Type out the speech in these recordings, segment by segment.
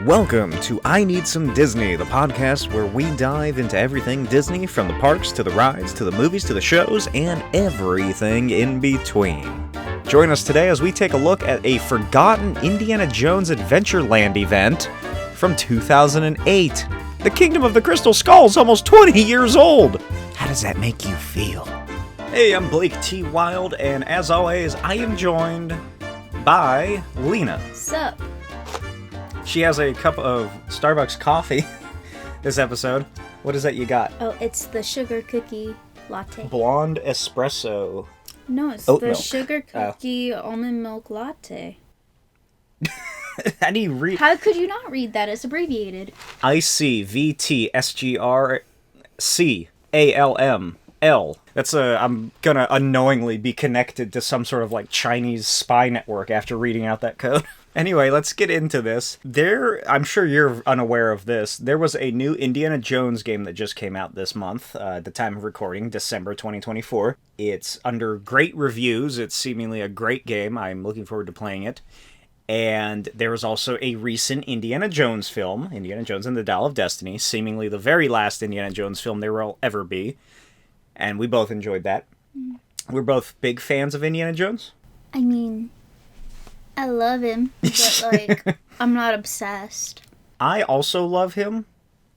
Welcome to I Need Some Disney, the podcast where we dive into everything Disney, from the parks to the rides to the movies to the shows and everything in between. Join us today as we take a look at a forgotten Indiana Jones Adventureland event from 2008. The Kingdom of the Crystal Skull is almost 20 years old. How does that make you feel? Hey, I'm Blake T. Wild, and as always, I am joined by Lena. Sup? She has a cup of Starbucks coffee this episode. What is that you got? Oh, it's the sugar cookie latte. Blonde espresso. No, it's Oat the milk. sugar cookie almond milk latte. How do you read? How could you not read that? It's abbreviated. ICVTSGRCALML. I'm gonna unknowingly be connected to some sort of like Chinese spy network after reading out that code. Anyway, let's get into this. I'm sure you're unaware of this. There was a new Indiana Jones game that just came out this month, at the time of recording, December 2024. It's under great reviews. It's seemingly a great game. I'm looking forward to playing it. And there was also a recent Indiana Jones film, Indiana Jones and the Dial of Destiny, seemingly the very last Indiana Jones film there will ever be. And we both enjoyed that. We're both big fans of Indiana Jones. I mean, I love him, but I'm not obsessed. I also love him,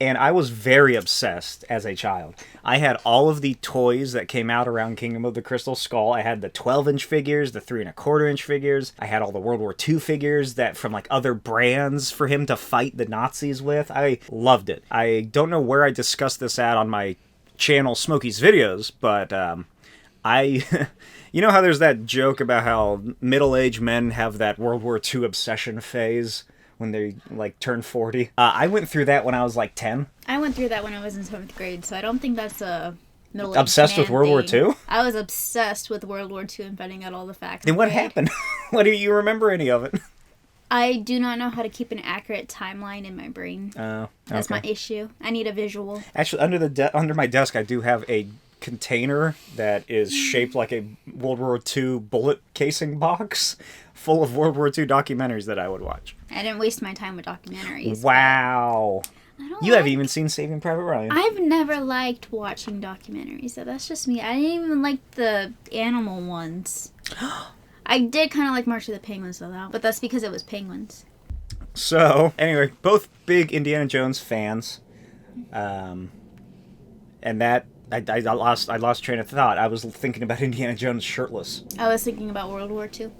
and I was very obsessed as a child. I had all of the toys that came out around Kingdom of the Crystal Skull. I had the 12-inch figures, the 3¼ inch figures. I had all the World War II figures that from like other brands for him to fight the Nazis with. I loved it. I don't know where I discussed this at on my channel, Smokey's Videos, but you know how there's that joke about how middle-aged men have that World War II obsession phase when they, like, turn 40? I went through that when I was, like, 10. I went through that when I was in 7th grade, so I don't think that's a middle-aged Obsessed with World War II? I was obsessed with World War II and finding out all the facts. Then what happened? What do you remember any of it? I do not know how to keep an accurate timeline in my brain. Oh, That's my issue. I need a visual. Actually, under my desk, I do have a container that is shaped like a World War II bullet casing box full of World War II documentaries that I would watch. I didn't waste my time with documentaries. Wow. You haven't even seen Saving Private Ryan. I've never liked watching documentaries, so that's just me. I didn't even like the animal ones. I did kind of like March of the Penguins, though, but that's because it was penguins. So, anyway, both big Indiana Jones fans. And that... I lost train of thought. I was thinking about Indiana Jones shirtless. I was thinking about World War II.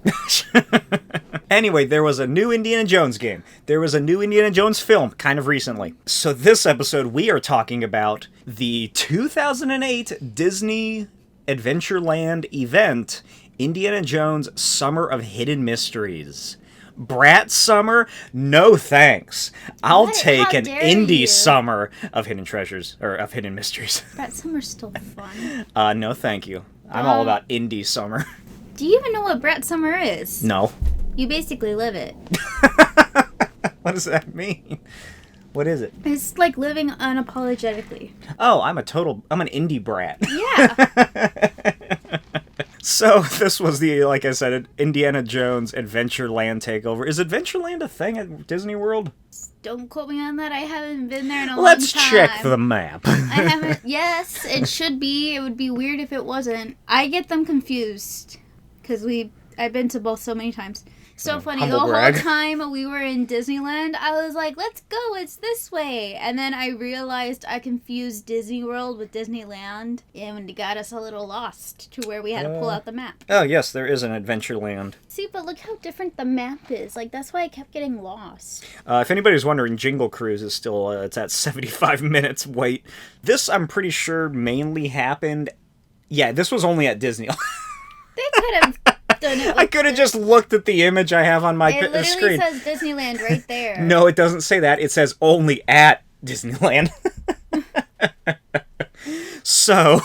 Anyway, there was a new Indiana Jones game. There was a new Indiana Jones film kind of recently. So this episode, we are talking about the 2008 Disney Adventureland event, Indiana Jones Summer of Hidden Mysteries. Brat Summer? No thanks. I'll take an Indy Summer of Hidden Treasures, or of Hidden Mysteries. Brat Summer's still fun. No thank you. I'm all about Indy Summer. Do you even know what Brat Summer is? No. You basically live it. What does that mean? What is it? It's like living unapologetically. Oh, I'm an Indy brat. Yeah. So, this was like I said, Indiana Jones Adventureland takeover. Is Adventureland a thing at Disney World? Don't quote me on that. I haven't been there in a long time. Let's check the map. I haven't. Yes, it should be. It would be weird if it wasn't. I get them confused because I've been to both so many times. So funny. The whole time we were in Disneyland, I was like, let's go, it's this way. And then I realized I confused Disney World with Disneyland, and it got us a little lost to where we had to pull out the map. Oh, yes, there is an Adventureland. See, but look how different the map is. Like, that's why I kept getting lost. If anybody's wondering, Jingle Cruise is still, it's at 75 minutes wait. This, I'm pretty sure, mainly happened... Yeah, this was only at Disneyland. They could have... I could have just looked at the image I have on my screen. It literally says Disneyland right there. No, it doesn't say that. It says only at Disneyland. So,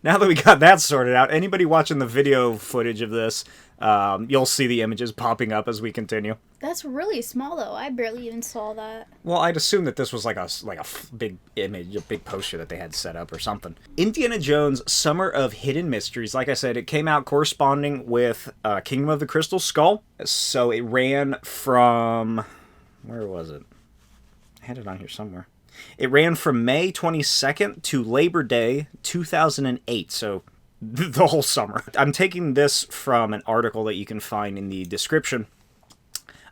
now that we got that sorted out, anybody watching the video footage of this, you'll see the images popping up as we continue. That's really small, though. I barely even saw that. Well, I'd assume that this was like a big image, a big poster that they had set up or something. Indiana Jones Summer of Hidden Mysteries. Like I said, it came out corresponding with Kingdom of the Crystal Skull. So it ran from Where was it? I had it on here somewhere. It ran from May 22nd to Labor Day 2008, so the whole summer. I'm taking this from an article that you can find in the description.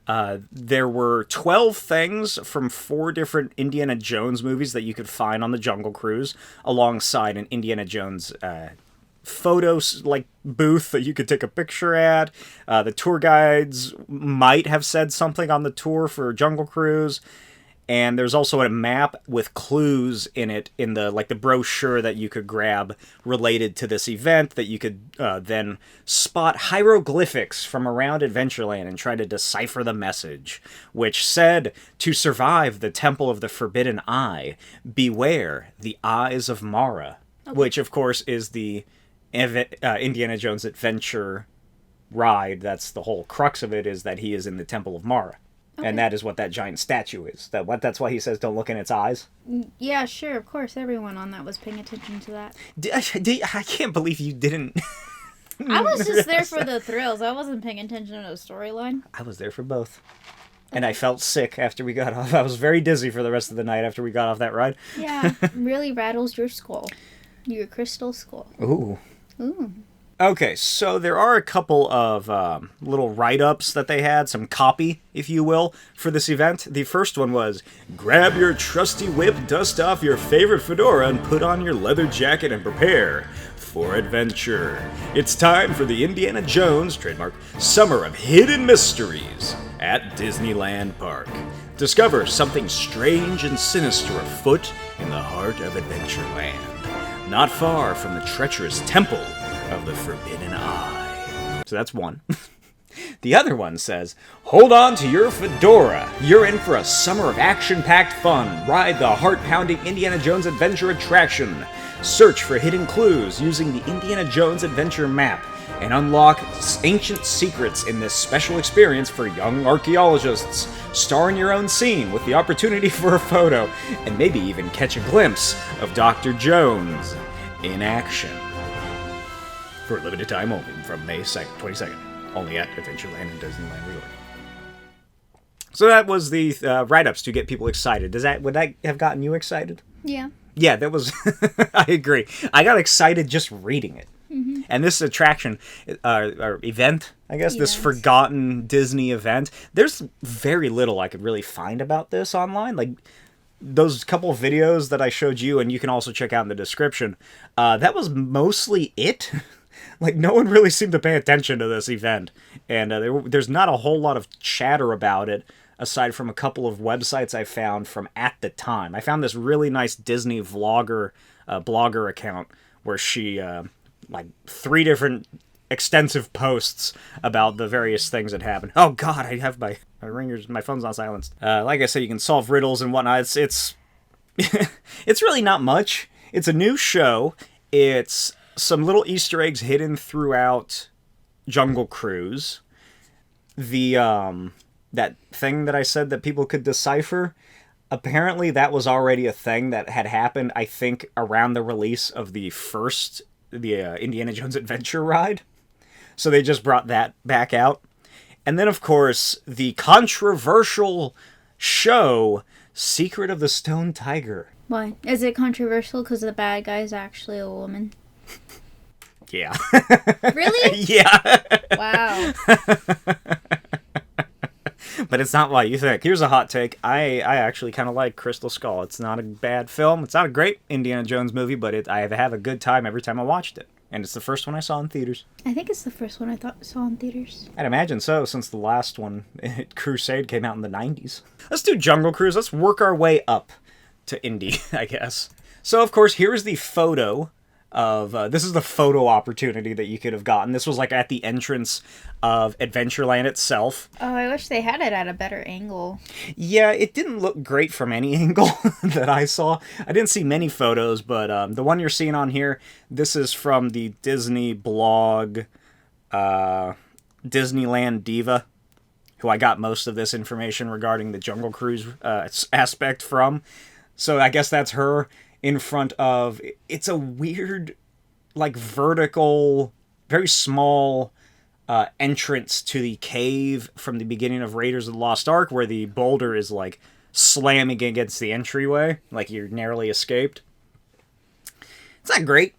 There were 12 things from 4 different Indiana Jones movies that you could find on the Jungle Cruise, alongside an Indiana Jones photos booth that you could take a picture at. The tour guides might have said something on the tour for Jungle Cruise. And there's also a map with clues in it, in the brochure that you could grab related to this event, that you could then spot hieroglyphics from around Adventureland and try to decipher the message, which said, to survive the Temple of the Forbidden Eye, beware the eyes of Mara, which of course is the Indiana Jones adventure ride. That's the whole crux of it, is that he is in the Temple of Mara. Okay. And that is what that giant statue is. That's why he says don't look in its eyes? Yeah, sure, of course. Everyone on that was paying attention to that. I can't believe you didn't... I was just there for the thrills. I wasn't paying attention to the storyline. I was there for both. And I felt sick after we got off. I was very dizzy for the rest of the night after we got off that ride. Yeah, really rattles your skull. Your crystal skull. Ooh. Ooh. Okay, so there are a couple of little write-ups that they had, some copy, if you will, for this event. The first one was, grab your trusty whip, dust off your favorite fedora, and put on your leather jacket and prepare for adventure. It's time for the Indiana Jones, trademark, Summer of Hidden Mysteries at Disneyland Park. Discover something strange and sinister afoot in the heart of Adventureland, not far from the treacherous Temple of the Forbidden Eye. So that's one. The other one says, hold on to your fedora. You're in for a summer of action-packed fun. Ride the heart-pounding Indiana Jones Adventure attraction. Search for hidden clues using the Indiana Jones Adventure map and unlock ancient secrets in this special experience for young archaeologists. Star in your own scene with the opportunity for a photo and maybe even catch a glimpse of Dr. Jones in action. For a limited time only, from May 22nd, only at Adventureland and Disneyland Resort. So that was the write-ups to get people excited. Would that have gotten you excited? Yeah. Yeah, that was... I agree. I got excited just reading it. Mm-hmm. And this attraction, or event, I guess, this forgotten Disney event, there's very little I could really find about this online. Like, those couple of videos that I showed you, and you can also check out in the description, that was mostly it. Like, no one really seemed to pay attention to this event, and there's not a whole lot of chatter about it, aside from a couple of websites I found from at the time. I found this really nice Disney blogger account, where she, 3 different extensive posts about the various things that happened. Oh god, I have my ringers, my phone's not silenced. Like I said, you can solve riddles and whatnot. It's it's really not much. It's a new show. It's some little Easter eggs hidden throughout Jungle Cruise. The, that thing that I said that people could decipher, apparently that was already a thing that had happened, I think, around the release of the Indiana Jones Adventure ride. So they just brought that back out. And then, of course, the controversial show, Secret of the Stone Tiger. Why? Is it controversial because the bad guy is actually a woman? Yeah. Really? Yeah. Wow. But it's not what you think. Here's a hot take. I actually kind of like Crystal Skull. It's not a bad film. It's not a great Indiana Jones movie, but I have a good time every time I watched it. And it's the first one I saw in theaters. I think it's the first one I saw in theaters. I'd imagine so, since the last one, Crusade, came out in the 90s. Let's do Jungle Cruise. Let's work our way up to Indy, I guess. So, of course, here is the photo of... this is the photo opportunity that you could have gotten. This was, at the entrance of Adventureland itself. Oh, I wish they had it at a better angle. Yeah, it didn't look great from any angle that I saw. I didn't see many photos, but the one you're seeing on here, this is from the Disney blog, Disneyland Diva, who I got most of this information regarding the Jungle Cruise aspect from. So I guess that's her in front of... It's a weird, vertical, very small entrance to the cave from the beginning of Raiders of the Lost Ark, where the boulder is like slamming against the entryway, like you're narrowly escaped. It's not great.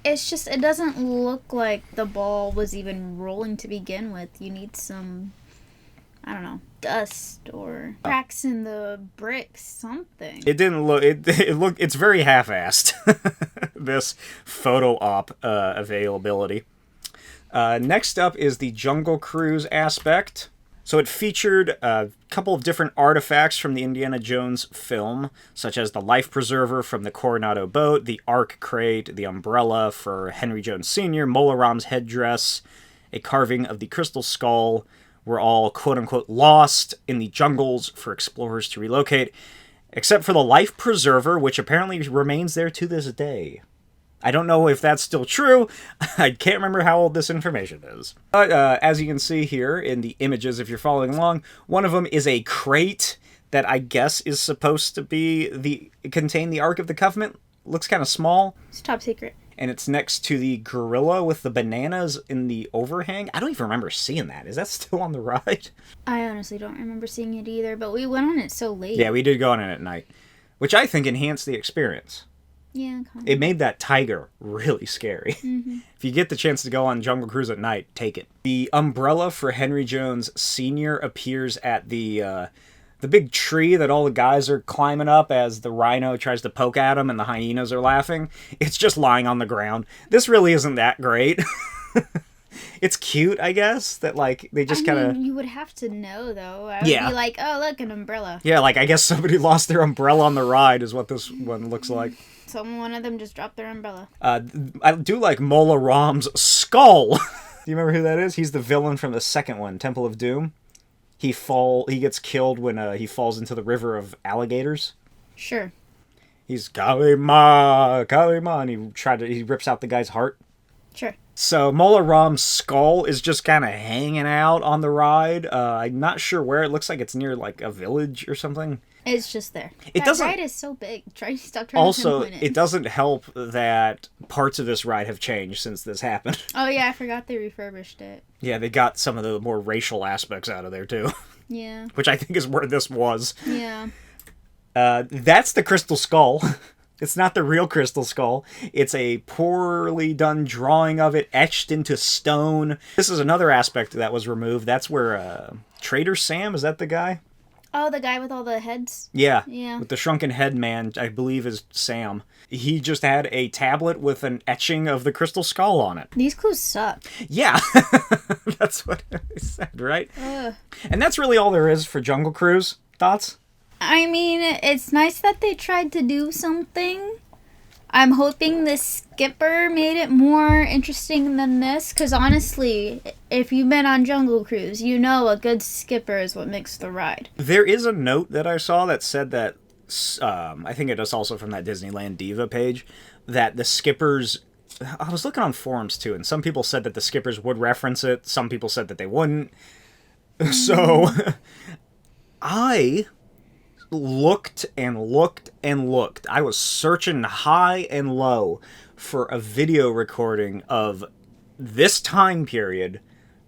It's just, it doesn't look like the ball was even rolling to begin with. You need some, I don't know, dust or cracks in the bricks, something. It didn't look, it's very half-assed, this photo op availability. Next up is the Jungle Cruise aspect. So it featured a couple of different artifacts from the Indiana Jones film, such as the life preserver from the Coronado boat, the Ark crate, the umbrella for Henry Jones Sr., Mola Ram's headdress, a carving of the crystal skull, were all quote-unquote lost in the jungles for explorers to relocate, except for the life preserver, which apparently remains there to this day. I don't know if that's still true. I can't remember how old this information is. But as you can see here in the images, if you're following along, one of them is a crate that I guess is supposed to be contain the Ark of the Covenant. Looks kind of small. It's top secret. And it's next to the gorilla with the bananas in the overhang. I don't even remember seeing that. Is that still on the ride? I honestly don't remember seeing it either, but we went on it so late. Yeah, we did go on it at night, which I think enhanced the experience. Yeah, kind of. It made that tiger really scary. Mm-hmm. If you get the chance to go on Jungle Cruise at night, take it. The umbrella for Henry Jones Sr. appears at the big tree that all the guys are climbing up as the rhino tries to poke at him and the hyenas are laughing. It's just lying on the ground. This really isn't that great. It's cute, I guess, that, like, they just kind of... You would have to know, though. I would be like, oh, look, an umbrella. Yeah, like, I guess somebody lost their umbrella on the ride is what this one looks like. One of them just dropped their umbrella. I do like Mola Ram's skull. Do you remember who that is? He's the villain from the second one, Temple of Doom. He gets killed when he falls into the river of alligators. Sure. He's Kalima, and he rips out the guy's heart. Sure. So Mola Ram's skull is just kind of hanging out on the ride. I'm not sure where. It looks like it's near like a village or something. It's just there. That ride is so big. Stop trying also, to pinpoint it doesn't help that parts of this ride have changed since this happened. Oh yeah, I forgot they refurbished it. Yeah, they got some of the more racial aspects out of there too. Yeah. Which I think is where this was. Yeah. That's the crystal skull. It's not the real crystal skull. It's a poorly done drawing of it, etched into stone. This is another aspect that was removed. That's where Trader Sam, is that the guy? Oh, the guy with all the heads? Yeah. Yeah. With the shrunken head man, I believe is Sam. He just had a tablet with an etching of the crystal skull on it. These clues suck. Yeah. That's what I said, right? Ugh. And that's really all there is for Jungle Cruise. Thoughts? I mean, it's nice that they tried to do something. I'm hoping the skipper made it more interesting than this, because honestly, if you've been on Jungle Cruise, you know a good skipper is what makes the ride. There is a note that I saw that said that, I think it is also from that Disneyland Diva page, that the skippers... I was looking on forums too, and some people said that the skippers would reference it, some people said that they wouldn't. So, I... looked and looked and looked. I was searching high and low for a video recording of this time period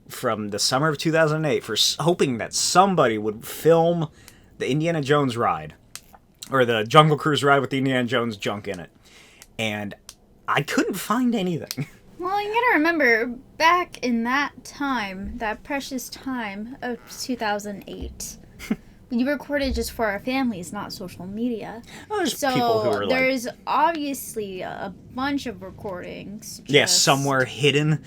from the summer of 2008 for hoping that somebody would film the Indiana Jones ride, or the Jungle Cruise ride with the Indiana Jones junk in it. And I couldn't find anything. Well, you gotta remember, back in that time, that precious time of 2008... You recorded just for our families, not social media. Well, there's people who are there's obviously a bunch of recordings. Yeah, somewhere hidden.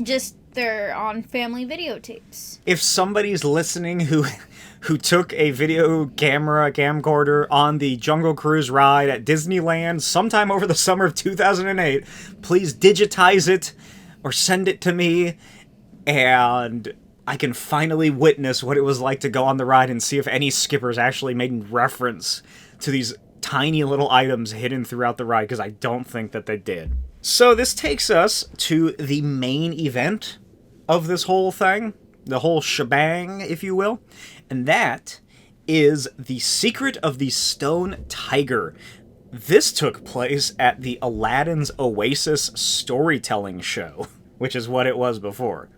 Just they're on family videotapes. If somebody's listening who took a video camcorder on the Jungle Cruise ride at Disneyland sometime over the summer of 2008, please digitize it or send it to me, and I can finally witness what it was like to go on the ride and see if any skippers actually made reference to these tiny little items hidden throughout the ride, because I don't think that they did. So this takes us to the main event of this whole thing, the whole shebang, if you will, and that is the Secret of the Stone Tiger. This took place at the Aladdin's Oasis storytelling show, which is what it was before.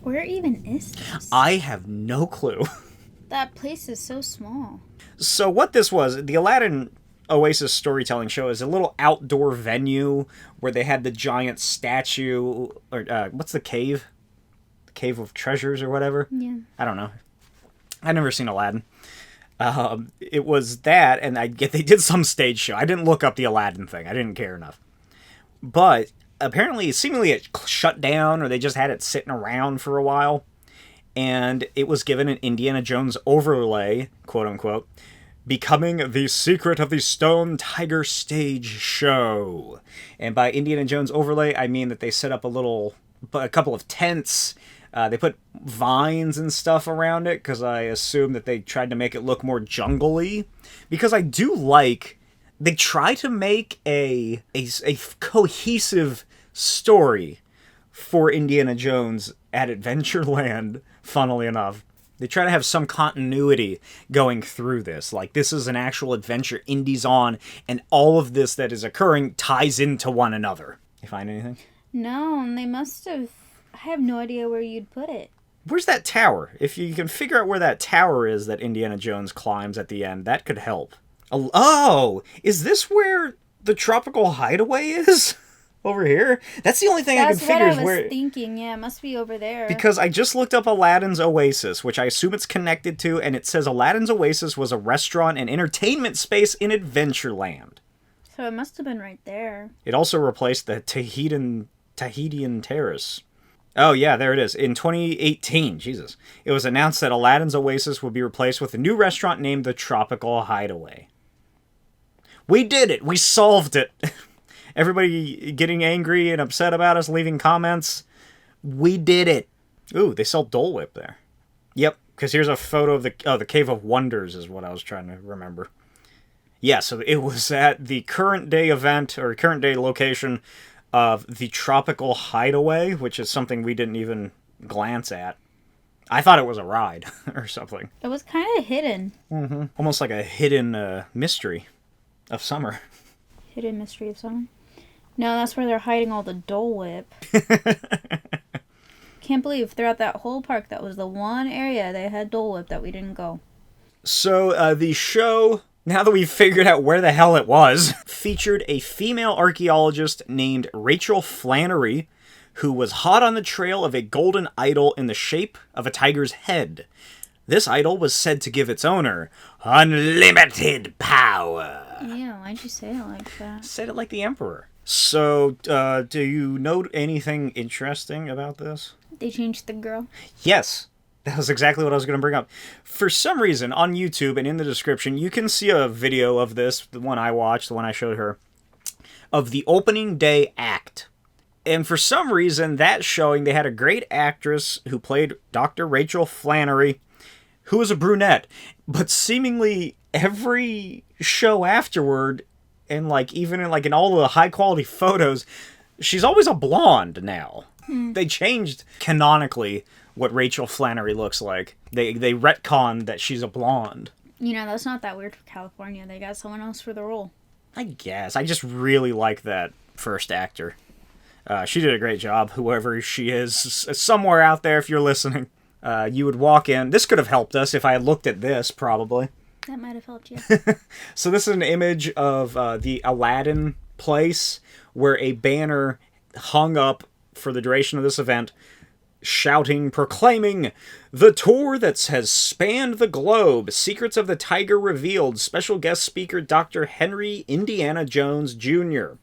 Where even is this? I have no clue. That place is so small. So what this was, the Aladdin Oasis storytelling show is a little outdoor venue where they had the giant statue, or what's the cave? The Cave of Treasures or whatever? Yeah. I don't know. I've never seen Aladdin. It was that, and I get they did some stage show. I didn't look up the Aladdin thing. I didn't care enough. But apparently, seemingly it shut down, or they just had it sitting around for a while. And it was given an Indiana Jones overlay, quote unquote, becoming the Secret of the Stone Tiger stage show. And by Indiana Jones overlay, I mean that they set up a couple of tents. They put vines and stuff around it, because I assume that they tried to make it look more jungle-y. Because I do like, they try to make a cohesive story for Indiana Jones at Adventureland, funnily enough. They try to have some continuity going through this. Like, this is an actual adventure Indy's on, and all of this that is occurring ties into one another. You find anything? No, and they must have... I have no idea where you'd put it. Where's that tower? If you can figure out where that tower is that Indiana Jones climbs at the end, that could help. Oh! Is this where the tropical hideaway is? Over here? That's the only thing I can figure is where... That's what I was thinking, yeah, it must be over there. Because I just looked up Aladdin's Oasis, which I assume it's connected to, and it says Aladdin's Oasis was a restaurant and entertainment space in Adventureland. So it must have been right there. It also replaced the Tahitian Terrace. Oh, yeah, there it is. In 2018, Jesus. It was announced that Aladdin's Oasis would be replaced with a new restaurant named the Tropical Hideaway. We did it! We solved it! Everybody getting angry and upset about us, leaving comments. We did it. Ooh, they sell Dole Whip there. Yep, because here's a photo of the Cave of Wonders is what I was trying to remember. Yeah, so it was at the current day event, or current day location of the Tropical Hideaway, which is something we didn't even glance at. I thought it was a ride or something. It was kind of hidden. Mm-hmm. Almost like a hidden mystery of summer. Hidden mystery of summer? No, that's where they're hiding all the Dole Whip. Can't believe throughout that whole park, that was the one area they had Dole Whip that we didn't go. So, the show, now that we've figured out where the hell it was, featured a female archaeologist named Rachel Flannery, who was hot on the trail of a golden idol in the shape of a tiger's head. This idol was said to give its owner unlimited power. Yeah, why'd you say it like that? Said it like the Emperor. So, do you note anything interesting about this? They changed the girl? Yes. That was exactly what I was going to bring up. For some reason, on YouTube and in the description, you can see a video of this, the one I watched, the one I showed her, of the opening day act. And for some reason, that showing, they had a great actress who played Dr. Rachel Flannery, who was a brunette. But seemingly every show afterward, and even in all the high-quality photos, she's always a blonde now. They changed, canonically, what Rachel Flannery looks like. They retconned that she's a blonde. You know, that's not that weird for California. They got someone else for the role. I guess. I just really like that first actor. She did a great job, whoever she is. Somewhere out there, if you're listening, you would walk in. This could have helped us if I had looked at this, probably. That might have helped you. So this is an image of the Aladdin place where a banner hung up for the duration of this event, proclaiming, "The tour that has spanned the globe, Secrets of the Tiger revealed, special guest speaker Dr. Henry Indiana Jones Jr."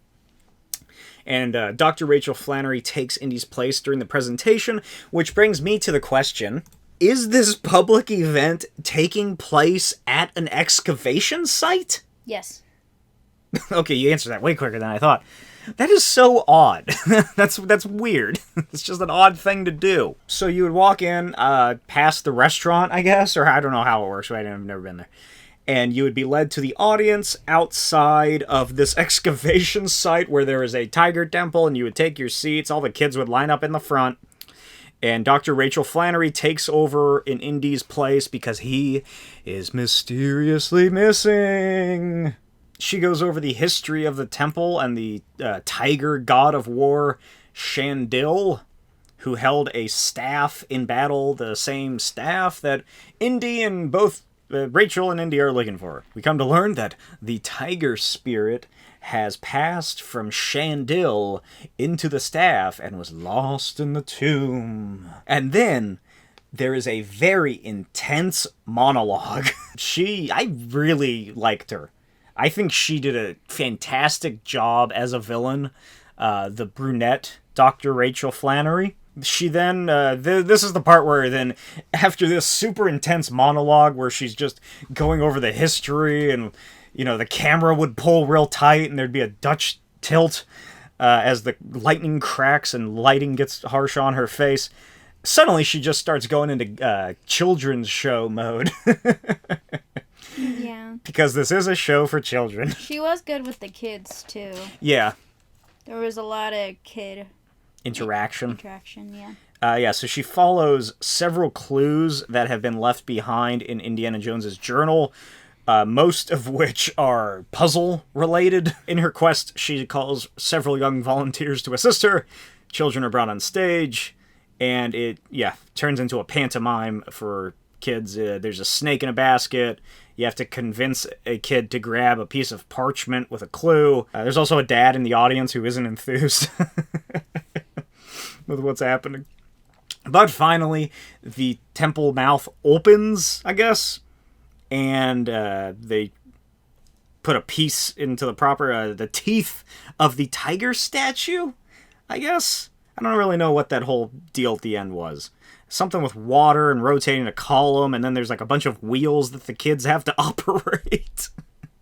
And Dr. Rachel Flannery takes Indy's place during the presentation, which brings me to the question, is this public event taking place at an excavation site? Yes. Okay, you answered that way quicker than I thought. That is so odd. That's weird. It's just an odd thing to do. So you would walk in past the restaurant, I guess, or I don't know how it works. Right? I've never been there. And you would be led to the audience outside of this excavation site where there is a tiger temple, and you would take your seats. All the kids would line up in the front. And Dr. Rachel Flannery takes over in Indy's place because he is mysteriously missing. She goes over the history of the temple and the tiger god of war, Shandil. who held a staff in battle, the same staff that Indy and both Rachel and Indy are looking for. We come to learn that the tiger spirit has passed from Shandil into the staff and was lost in the tomb. And then there is a very intense monologue. I really liked her. I think she did a fantastic job as a villain. The brunette, Dr. Rachel Flannery. She then, this is the part where then, after this super intense monologue where she's just going over the history and, you know, the camera would pull real tight and there'd be a Dutch tilt as the lightning cracks and lighting gets harsh on her face. Suddenly she just starts going into children's show mode. Yeah. Because this is a show for children. She was good with the kids, too. Yeah. There was a lot of kid interaction, yeah. So she follows several clues that have been left behind in Indiana Jones's journal, most of which are puzzle-related. In her quest, she calls several young volunteers to assist her. Children are brought on stage, and it, turns into a pantomime for kids. There's a snake in a basket. You have to convince a kid to grab a piece of parchment with a clue. There's also a dad in the audience who isn't enthused with what's happening. But finally, the temple mouth opens, I guess, and they put a piece into the proper, the teeth of the tiger statue, I guess. I don't really know what that whole deal at the end was. Something with water and rotating a column, and then there's like a bunch of wheels that the kids have to operate.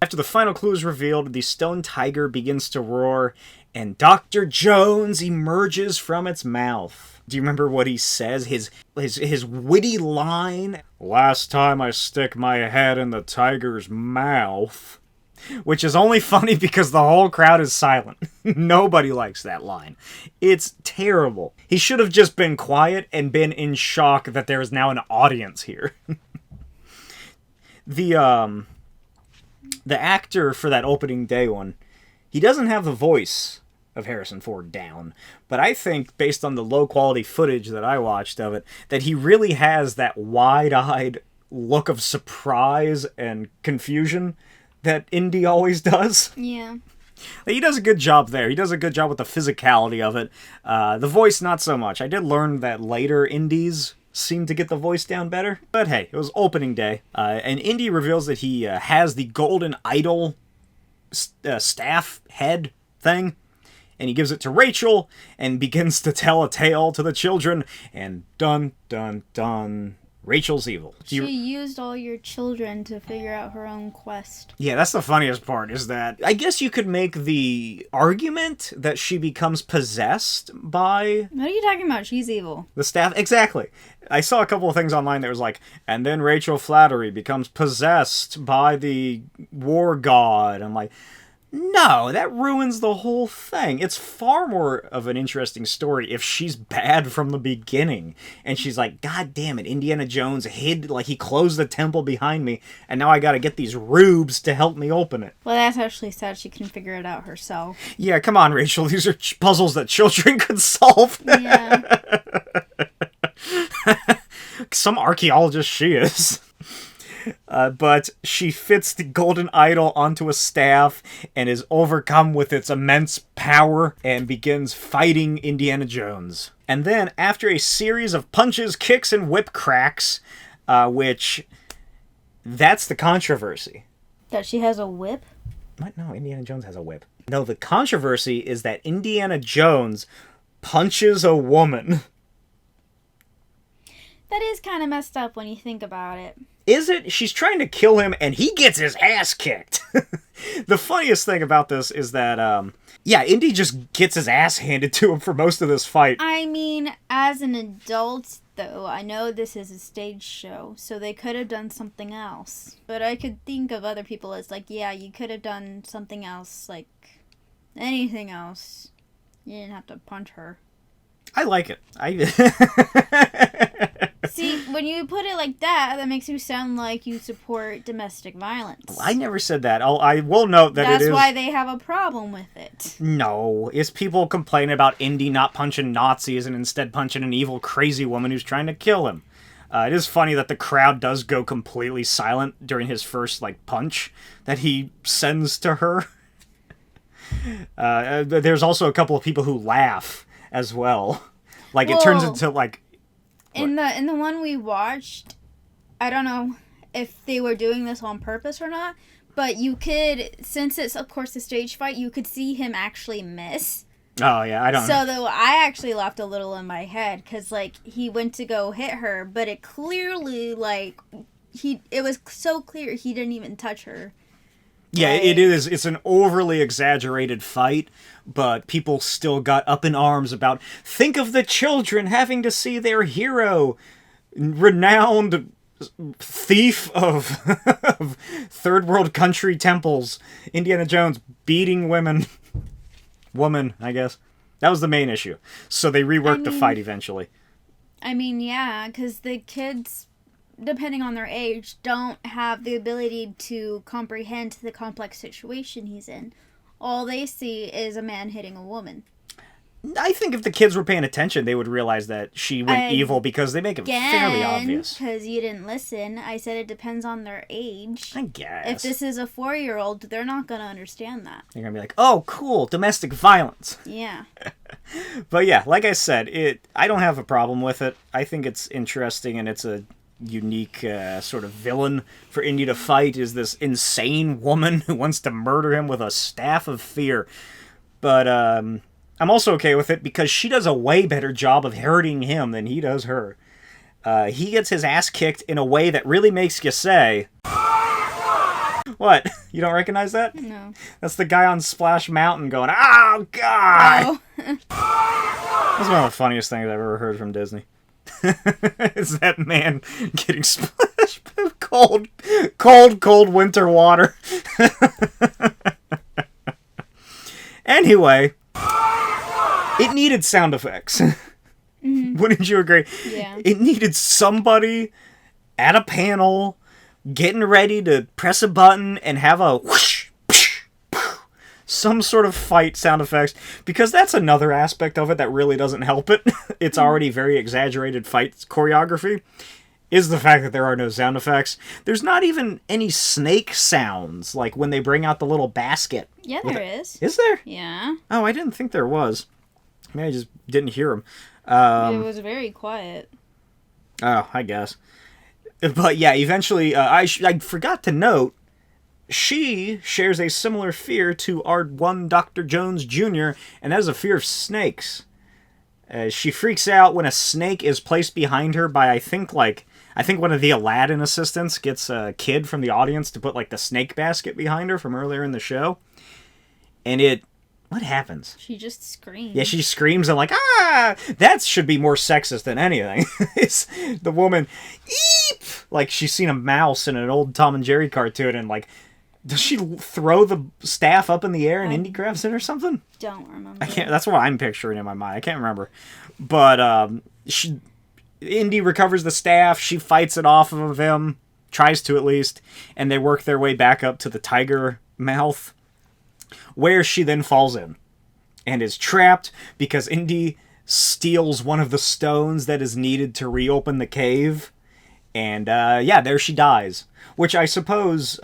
After the final clue is revealed, the stone tiger begins to roar, and Dr. Jones emerges from its mouth. Do you remember what he says? His witty line, "Last time I stick my head in the tiger's mouth," which is only funny because the whole crowd is silent. Nobody likes that line. It's terrible. He should have just been quiet and been in shock that there is now an audience here. The actor for that opening day one, he doesn't have the voice of Harrison Ford down, but I think, based on the low-quality footage that I watched of it, that he really has that wide-eyed look of surprise and confusion that Indy always does. Yeah. He does a good job there. He does a good job with the physicality of it. The voice, not so much. I did learn that later Indies seem to get the voice down better. But hey, it was opening day. And Indy reveals that he has the golden idol staff head thing. And he gives it to Rachel and begins to tell a tale to the children. And dun, dun, dun. Rachel's evil. She used all your children to figure out her own quest. Yeah, that's the funniest part, is that I guess you could make the argument that she becomes possessed by... What are you talking about? She's evil. The staff? Exactly. I saw a couple of things online that was like, and then Rachel Flattery becomes possessed by the war god. I'm like, no, that ruins the whole thing. It's far more of an interesting story if she's bad from the beginning. And she's like, God damn it, Indiana Jones hid, like, he closed the temple behind me, and now I gotta get these rubes to help me open it. Well, that's actually sad. She can figure it out herself. Yeah, come on, Rachel. These are puzzles that children could solve. Yeah. Some archaeologist she is. But she fits the golden idol onto a staff and is overcome with its immense power and begins fighting Indiana Jones. And then, after a series of punches, kicks, and whip cracks, which, that's the controversy. That she has a whip? What? No, Indiana Jones has a whip. No, the controversy is that Indiana Jones punches a woman. That is kind of messed up when you think about it. Is it? She's trying to kill him, and he gets his ass kicked. The funniest thing about this is that, Indy just gets his ass handed to him for most of this fight. I mean, as an adult, though, I know this is a stage show, so they could have done something else. But I could think of other people as like, yeah, you could have done something else, like anything else. You didn't have to punch her. I like it. See, when you put it like that, that makes you sound like you support domestic violence. I never said that. I will note that That's it is... why they have a problem with it. No, it's people complaining about Indy not punching Nazis and instead punching an evil, crazy woman who's trying to kill him. It is funny that the crowd does go completely silent during his first, punch that he sends to her. There's also a couple of people who laugh as well. It turns into, In the one we watched, I don't know if they were doing this on purpose or not, but you could, since it's, of course, a stage fight, you could see him actually miss. Oh, yeah, I don't know. So, though, I actually laughed a little in my head, because, he went to go hit her, but it clearly, it was so clear he didn't even touch her. Yeah, it is. It's an overly exaggerated fight, but people still got up in arms about, think of the children having to see their hero, renowned thief of, of third world country temples, Indiana Jones, beating women, I guess. That was the main issue. So they reworked the fight eventually. I mean, yeah, because the kids, depending on their age, don't have the ability to comprehend the complex situation he's in. All they see is a man hitting a woman. I think if the kids were paying attention, they would realize that she went evil because they make it fairly obvious. Because you didn't listen. I said it depends on their age. I guess. If this is a 4-year-old, they're not going to understand that. They're going to be like, oh, cool, domestic violence. Yeah. But yeah, like I said, I don't have a problem with it. I think it's interesting, and it's a unique sort of villain for Indy to fight, is this insane woman who wants to murder him with a staff of fear. But I'm also okay with it because she does a way better job of hurting him than he does her. He gets his ass kicked in a way that really makes you say... What? You don't recognize that? No. That's the guy on Splash Mountain going, oh, God! Oh. That's one of the funniest things I've ever heard from Disney. Is that man getting splashed with cold winter water. Anyway, it needed sound effects. Mm-hmm. Wouldn't you agree? Yeah. It needed somebody at a panel getting ready to press a button and have a whoosh, psh, psh, some sort of fight sound effects, because that's another aspect of it that really doesn't help it. It's already very exaggerated fight choreography, is the fact that there are no sound effects. There's not even any snake sounds, like when they bring out the little basket. Yeah, there is. Is there? Yeah. Oh, I didn't think there was. Maybe I just didn't hear them. It was very quiet. Oh, I guess. But yeah, eventually, I forgot to note, she shares a similar fear to our one Dr. Jones Jr., and that is a fear of snakes. She freaks out when a snake is placed behind her by, I think one of the Aladdin assistants gets a kid from the audience to put, the snake basket behind her from earlier in the show. And what happens? She just screams. Yeah, she screams and that should be more sexist than anything. It's the woman, eep! Like she's seen a mouse in an old Tom and Jerry cartoon, and does she throw the staff up in the air and Indy grabs it or something? Don't remember. I can't. That's what I'm picturing in my mind. I can't remember. But Indy recovers the staff. She fights it off of him, tries to at least, and they work their way back up to the tiger mouth, where she then falls in and is trapped because Indy steals one of the stones that is needed to reopen the cave. And, there she dies. Which I suppose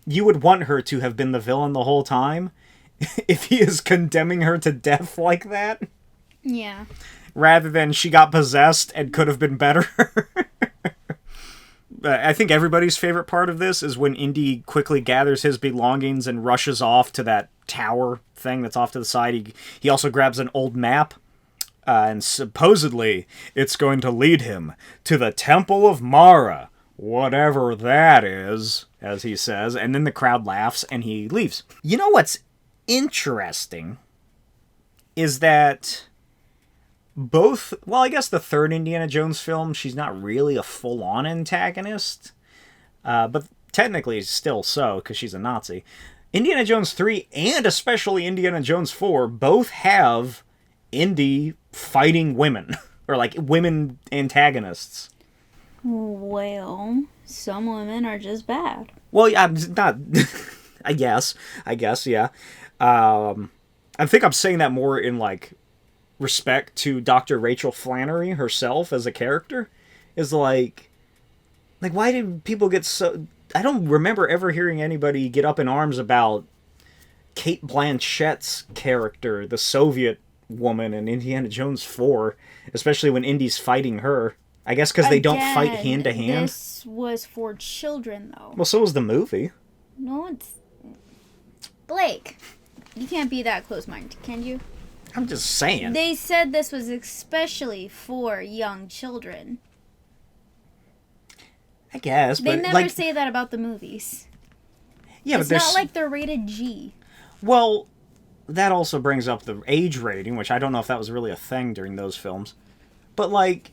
you would want her to have been the villain the whole time if he is condemning her to death like that. Yeah. Rather than she got possessed and could have been better. I think everybody's favorite part of this is when Indy quickly gathers his belongings and rushes off to that tower thing that's off to the side. He also grabs an old map, and supposedly it's going to lead him to the Temple of Mara, whatever that is, as he says, and then the crowd laughs and he leaves. You know what's interesting is that I guess the third Indiana Jones film, she's not really a full-on antagonist, but technically still so, because she's a Nazi. Indiana Jones 3, and especially Indiana Jones 4, both have Indy fighting women, or women antagonists. Well, some women are just bad. Well, yeah, I'm not. I guess, yeah. I think I'm saying that more in like respect to Dr. Rachel Flannery herself as a character. Is like why did people get so? I don't remember ever hearing anybody get up in arms about Kate Blanchett's character, the Soviet woman in Indiana Jones 4, especially when Indy's fighting her. I guess because they don't fight hand to hand. This was for children, though. Well, so was the movie. No, it's... Blake, you can't be that close-minded, can you? I'm just saying. They said this was especially for young children. I guess, but... They never say that about the movies. Yeah, it's but not like they're rated G. Well, that also brings up the age rating, which I don't know if that was really a thing during those films. But, like...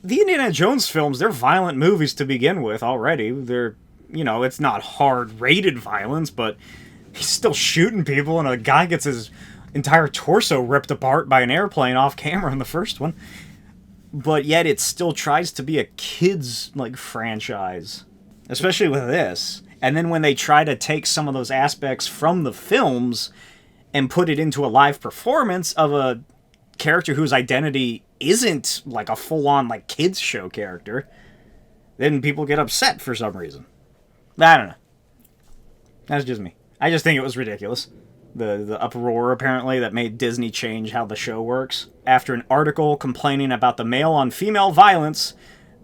The Indiana Jones films, they're violent movies to begin with already. They're, you know, it's not hard-rated violence, but he's still shooting people, and a guy gets his entire torso ripped apart by an airplane off camera in the first one. But yet it still tries to be a kids, like, franchise. Especially with this. And then when they try to take some of those aspects from the films and put it into a live performance of a character whose identity isn't like a full-on like kids show character, then people get upset for some reason. I don't know. That's just me. I just think it was ridiculous. The uproar apparently that made Disney change how the show works after an article complaining about the male-on-female violence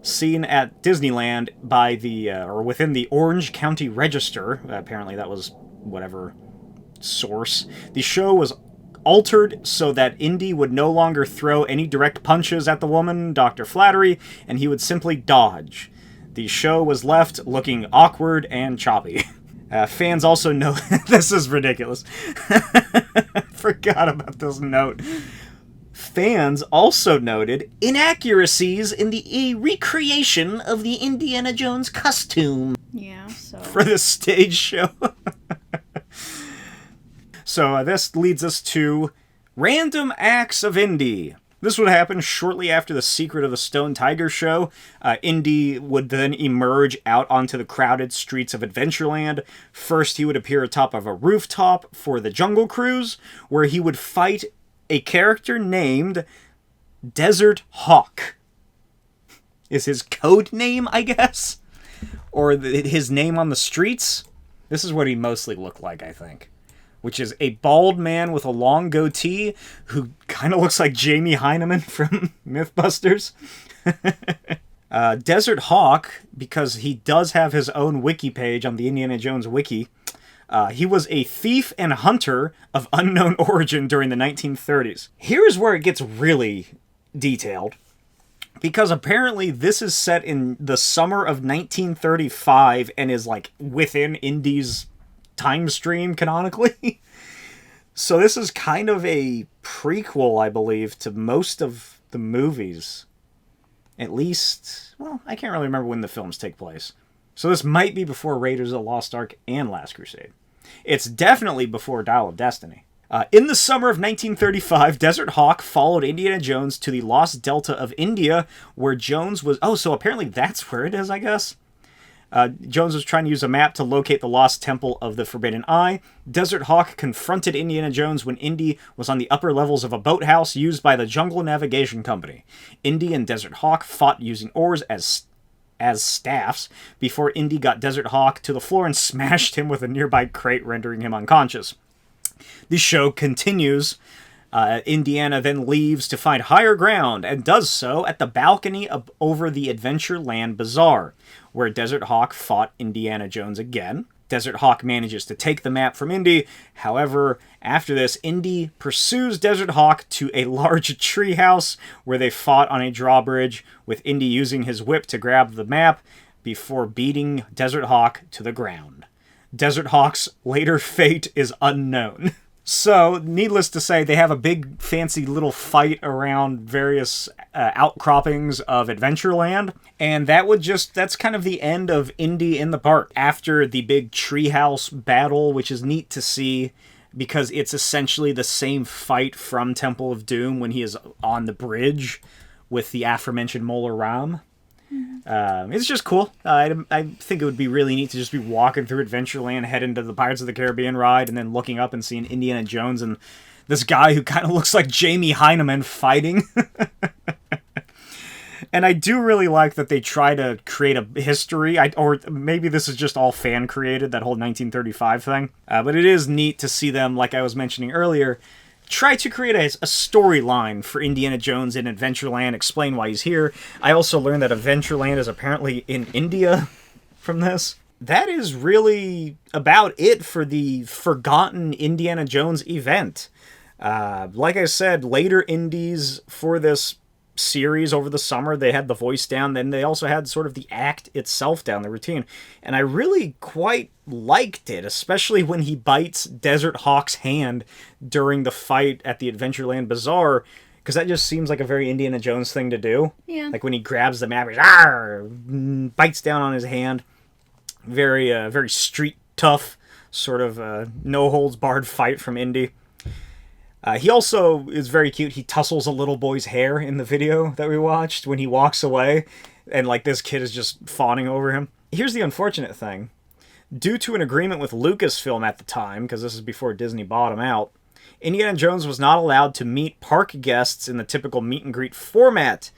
seen at Disneyland by the or within the Orange County Register. Apparently that was whatever source. The show was altered so that Indy would no longer throw any direct punches at the woman, Dr. Flattery, and he would simply dodge. The show was left looking awkward and choppy. Fans also know... This is ridiculous. I forgot about this note. Fans also noted inaccuracies in the recreation of the Indiana Jones costume. Yeah, so... For the stage show. So this leads us to Random Acts of Indy. This would happen shortly after the Secret of the Stone Tiger show. Indy would then emerge out onto the crowded streets of Adventureland. First, he would appear atop of a rooftop for the Jungle Cruise, where he would fight a character named Desert Hawk. Is his code name, I guess? Or his name on the streets? This is what he mostly looked like, I think. Which is a bald man with a long goatee who kind of looks like Jamie Hynemann from Mythbusters. Desert Hawk, because he does have his own wiki page on the Indiana Jones wiki, he was a thief and hunter of unknown origin during the 1930s. Here's where it gets really detailed. Because apparently this is set in the summer of 1935 and is like within Indy's time stream canonically. So this is kind of a prequel, I believe, to most of the movies. At least, well, I can't really remember when the films take place. So this might be before Raiders of the Lost Ark and Last Crusade. It's definitely before Dial of Destiny. In the summer of 1935, Desert Hawk followed Indiana Jones to the Lost Delta of India, where Jones was... Oh, so apparently that's where it is, I guess? Jones was trying to use a map to locate the lost temple of the Forbidden Eye. Desert Hawk confronted Indiana Jones when Indy was on the upper levels of a boathouse used by the Jungle Navigation Company. Indy and Desert Hawk fought using oars as staffs before Indy got Desert Hawk to the floor and smashed him with a nearby crate, rendering him unconscious. The show continues. Indiana then leaves to find higher ground and does so at the balcony over the Adventureland Bazaar, where Desert Hawk fought Indiana Jones again. Desert Hawk manages to take the map from Indy. However, after this, Indy pursues Desert Hawk to a large treehouse where they fought on a drawbridge, with Indy using his whip to grab the map before beating Desert Hawk to the ground. Desert Hawk's later fate is unknown. So, needless to say, they have a big, fancy little fight around various outcroppings of Adventureland. And that's kind of the end of Indy in the park. After the big treehouse battle, which is neat to see, because it's essentially the same fight from Temple of Doom when he is on the bridge with the aforementioned Mola Ram. It's just cool. I think it would be really neat to just be walking through Adventureland, heading to the Pirates of the Caribbean ride, and then looking up and seeing Indiana Jones and this guy who kind of looks like Jamie Hynemann fighting. And I do really like that they try to create a history, or maybe this is just all fan-created, that whole 1935 thing. But it is neat to see them, like I was mentioning earlier, try to create a storyline for Indiana Jones in Adventureland, explain why he's here. I also learned that Adventureland is apparently in India from this. That is really about it for the Forgotten Indiana Jones event. Like I said, later indies for this series over the summer, they had the voice down, then they also had sort of the act itself down, the routine, and I really quite liked it, especially when he bites Desert Hawk's hand during the fight at the Adventureland Bazaar, because that just seems like a very Indiana Jones thing to do. Yeah. Like when he grabs the map, he's, "Arr!" Bites down on his hand. Very, very street tough, sort of no-holds-barred fight from Indy. He also is very cute. He tussles a little boy's hair in the video that we watched when he walks away, and like this kid is just fawning over him. Here's the unfortunate thing. Due to an agreement with Lucasfilm at the time, because this is before Disney bought him out, Indiana Jones was not allowed to meet park guests in the typical meet and greet format.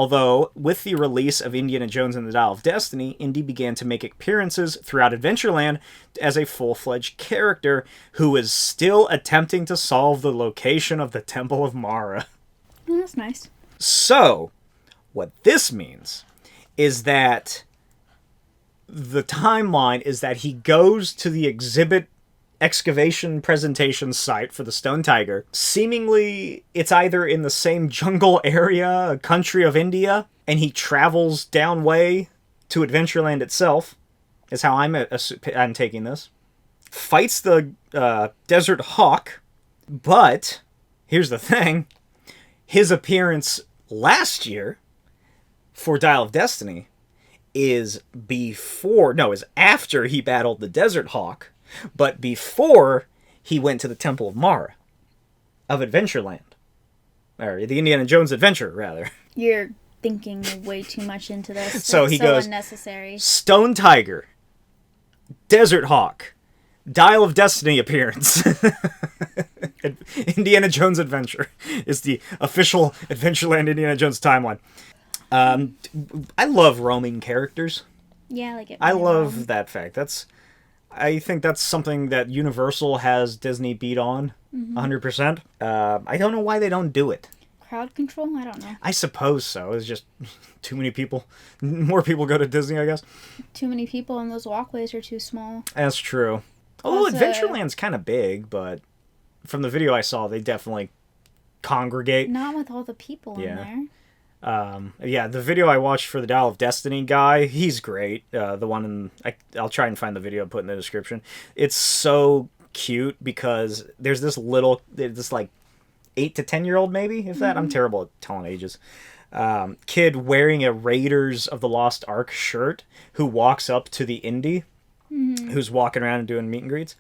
Although, with the release of Indiana Jones and the Dial of Destiny, Indy began to make appearances throughout Adventureland as a full-fledged character who is still attempting to solve the location of the Temple of Mara. Oh, that's nice. So, what this means is that the timeline is that he goes to the exhibit excavation presentation site for the Stone Tiger. Seemingly, it's either in the same jungle area, a country of India, and he travels downway to Adventureland itself, is how I'm taking this. Fights the Desert Hawk, but here's the thing. His appearance last year for Dial of Destiny is after he battled the Desert Hawk, but before he went to the Temple of Mara of Adventureland. Or the Indiana Jones Adventure, rather. You're thinking way too much into this. So he goes, unnecessary. Stone Tiger, Desert Hawk, Dial of Destiny appearance. Indiana Jones Adventure is the official Adventureland Indiana Jones timeline. I love roaming characters. Yeah, I like it. I love that fact. I think that's something that Universal has Disney beat on 100%. I don't know why they don't do it. Crowd control? I don't know. I suppose so. It's just too many people. More people go to Disney, I guess. Too many people and those walkways are too small. That's true. Although Adventureland's kind of big, but from the video I saw, they definitely congregate. Not with all the people in there. The video I watched for the Dial of Destiny guy, he's great. The one I'll try and find the video and put in the description. It's so cute because there's this like 8 to 10-year-old maybe, if that. I'm terrible at telling ages. Kid wearing a Raiders of the Lost Ark shirt who walks up to the Indy, who's walking around and doing meet and greets,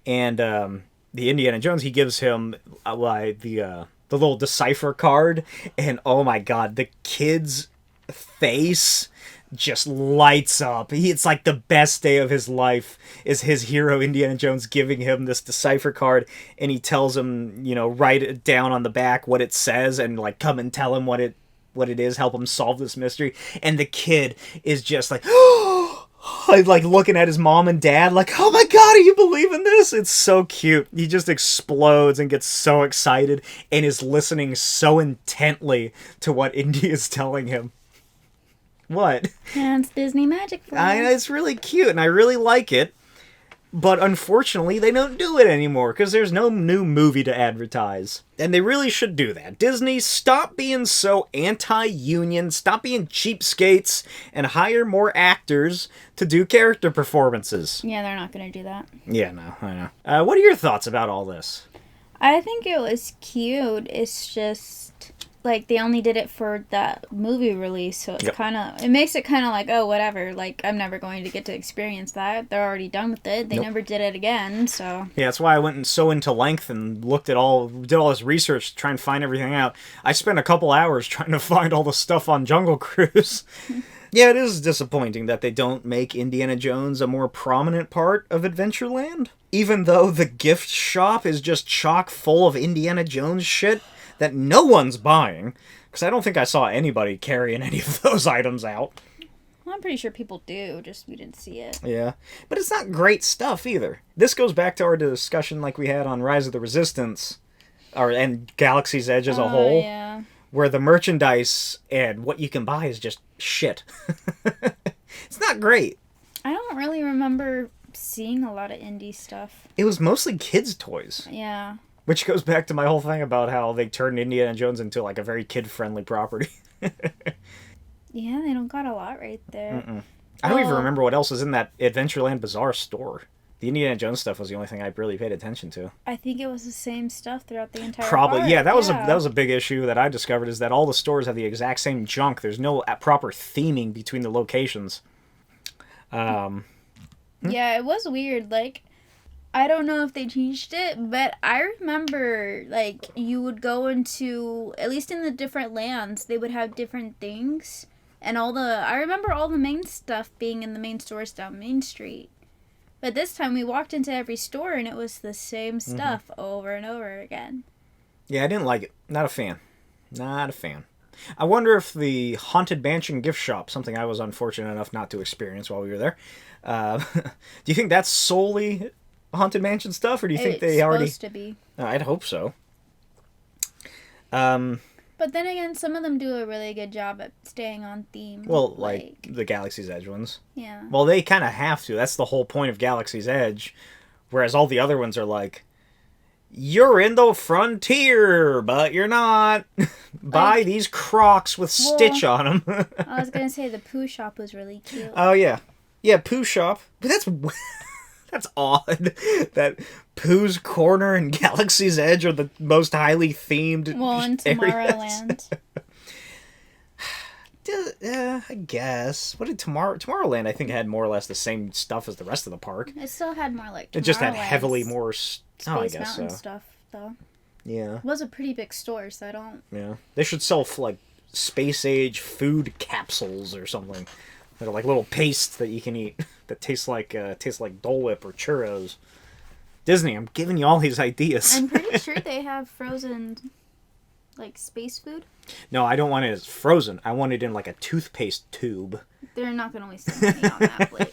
and the Indiana Jones, he gives him the little decipher card, and oh my god, the kid's face just lights up. It's like the best day of his life is his hero Indiana Jones giving him this decipher card, and he tells him, write it down on the back what it says, and like come and tell him what it is, help him solve this mystery. And the kid is just like like looking at his mom and dad like, oh my god, are you believing this? It's so cute. He just explodes and gets so excited and is listening so intently to what Indy is telling him. What? Yeah, it's Disney magic for you. It's really cute and I really like it. But unfortunately, they don't do it anymore because there's no new movie to advertise. And they really should do that. Disney, stop being so anti-union, stop being cheapskates, and hire more actors to do character performances. Yeah, they're not going to do that. Yeah, no, I know. What are your thoughts about all this? I think it was cute. It's just like they only did it for that movie release, so it's it makes it kind of like, oh, whatever, like I'm never going to get to experience that. They're already done with it. They never did it again, so yeah, that's why I went so into length and did all this research to try and find everything out. I spent a couple hours trying to find all the stuff on Jungle Cruise. Yeah, it is disappointing that they don't make Indiana Jones a more prominent part of Adventureland. Even though the gift shop is just chock full of Indiana Jones shit that no one's buying. Because I don't think I saw anybody carrying any of those items out. Well, I'm pretty sure people do, just we didn't see it. Yeah, but it's not great stuff either. This goes back to our discussion like we had on Rise of the Resistance, and Galaxy's Edge as a whole. Yeah. Where the merchandise and what you can buy is just shit. It's not great. I don't really remember seeing a lot of indie stuff. It was mostly kids' toys. Yeah. Which goes back to my whole thing about how they turned Indiana Jones into like a very kid-friendly property. Yeah, they don't got a lot right there. I don't even remember what else was in that Adventureland Bazaar store. The Indiana Jones stuff was the only thing I really paid attention to. I think it was the same stuff throughout the entire Probably, park. yeah. That was a big issue that I discovered, is that all the stores have the exact same junk. There's no proper theming between the locations. Yeah, it was weird. Like, I don't know if they changed it, but I remember, like, you would go into, at least in the different lands, they would have different things. And I remember all the main stuff being in the main stores down Main Street. But this time we walked into every store and it was the same stuff over and over again. Yeah, I didn't like it. Not a fan. Not a fan. I wonder if the Haunted Mansion gift shop, something I was unfortunate enough not to experience while we were there, do you think that's solely Haunted Mansion stuff, or do you think they already... It's supposed to be. I'd hope so. But then again, some of them do a really good job at staying on theme. Well, like the Galaxy's Edge ones. Yeah. Well, they kind of have to. That's the whole point of Galaxy's Edge. Whereas all the other ones are like, you're in the frontier, but you're not. Buy these Crocs with Stitch on them. I was going to say the Pooh shop was really cute. Oh, yeah. Yeah, Pooh shop. But that's... That's odd. That Pooh's Corner and Galaxy's Edge are the most highly themed Well, in Tomorrowland. I guess. What did Tomorrowland? I think had more or less the same stuff as the rest of the park. It still had more like It just had heavily more Space I guess Mountain so. stuff, though. Yeah. It was a pretty big store, so I don't... Yeah. They should sell like space age food capsules or something. That are like little pastes that you can eat that taste like Dole Whip or churros. Disney, I'm giving you all these ideas. I'm pretty sure they have frozen, like, space food. No, I don't want it as frozen. I want it in like a toothpaste tube. They're not going to waste money on that plate.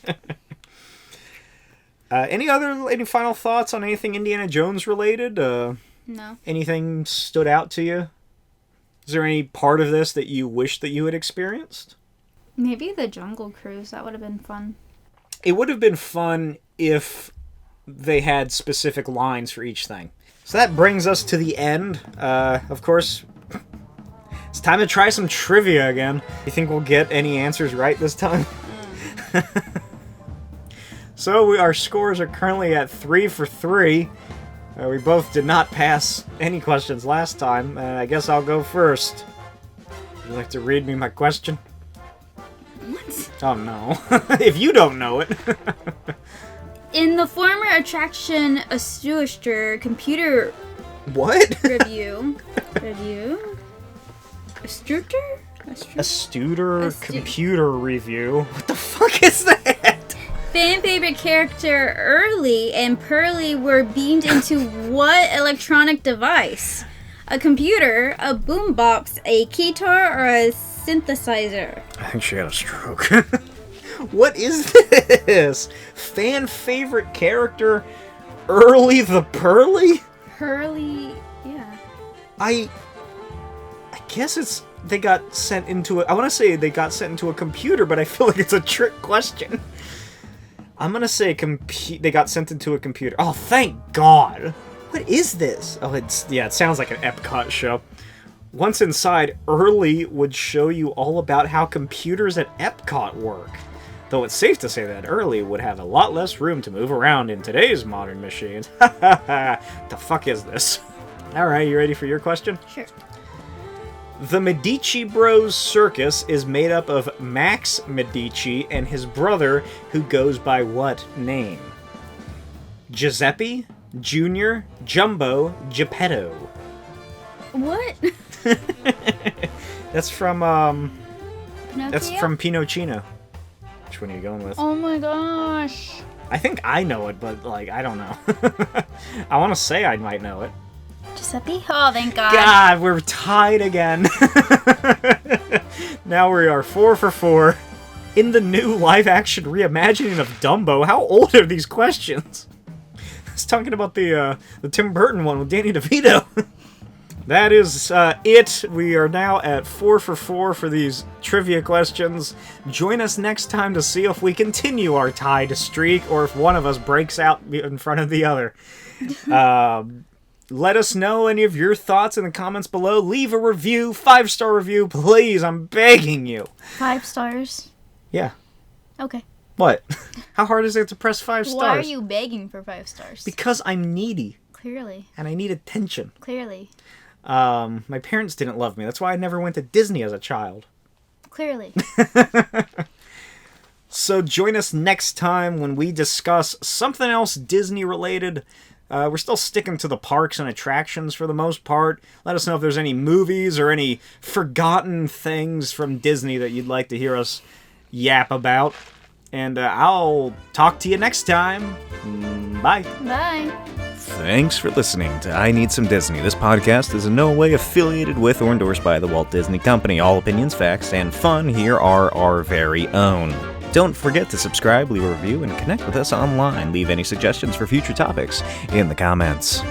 Any final thoughts on anything Indiana Jones related? No. Anything stood out to you? Is there any part of this that you wish that you had experienced? Maybe the Jungle Cruise. That would have been fun. It would have been fun if they had specific lines for each thing. So that brings us to the end. Of course, it's time to try some trivia again. You think we'll get any answers right this time? So our scores are currently at 3 for 3. We both did not pass any questions last time. I guess I'll go first. Would you like to read me my question? What? Oh no. If you don't know it. In the former attraction Astuster computer What? review. Astuter computer review. What the fuck is that? Fan favorite character Early and Pearly were beamed into what electronic device? A computer, a boombox, a keytar, or a synthesizer? I think she had a stroke. What is this? Fan favorite character Early the Pearly? Pearly, yeah. I guess it's they got sent into I want to say they got sent into a computer, but I feel like it's a trick question. I'm gonna say they got sent into a computer. Oh, thank God! What is this? Oh, it sounds like an Epcot show. Once inside, Early would show you all about how computers at Epcot work. Though it's safe to say that Early would have a lot less room to move around in today's modern machines. The fuck is this? Alright, you ready for your question? Sure. The Medici Bros Circus is made up of Max Medici and his brother, who goes by what name? Giuseppe, Junior, Jumbo, Geppetto. What? That's from Pinocchio? That's from Pinocchio. Which one are you going with? Oh my gosh. I think I know it, but, like, I don't know. I want to say I might know it. Giuseppe? Oh, thank God. God, we're tied again. Now we are 4 for 4. In the new live-action reimagining of Dumbo, how old are these questions? I was talking about the Tim Burton one with Danny DeVito. That is it. We are now at 4 for 4 for these trivia questions. Join us next time to see if we continue our tied streak or if one of us breaks out in front of the other. Let us know any of your thoughts in the comments below. Leave a review, 5-star review, please. I'm begging you. 5 stars? Yeah. Okay. What? How hard is it to press 5 stars? Why are you begging for 5 stars? Because I'm needy. Clearly. And I need attention. Clearly. My parents didn't love me. That's why I never went to Disney as a child. Clearly. So join us next time when we discuss something else Disney related. We're still sticking to the parks and attractions for the most part. Let us know if there's any movies or any forgotten things from Disney that you'd like to hear us yap about. And I'll talk to you next time. Bye. Bye. Thanks for listening to I Need Some Disney. This podcast is in no way affiliated with or endorsed by the Walt Disney Company. All opinions, facts, and fun here are our very own. Don't forget to subscribe, leave a review, and connect with us online. Leave any suggestions for future topics in the comments.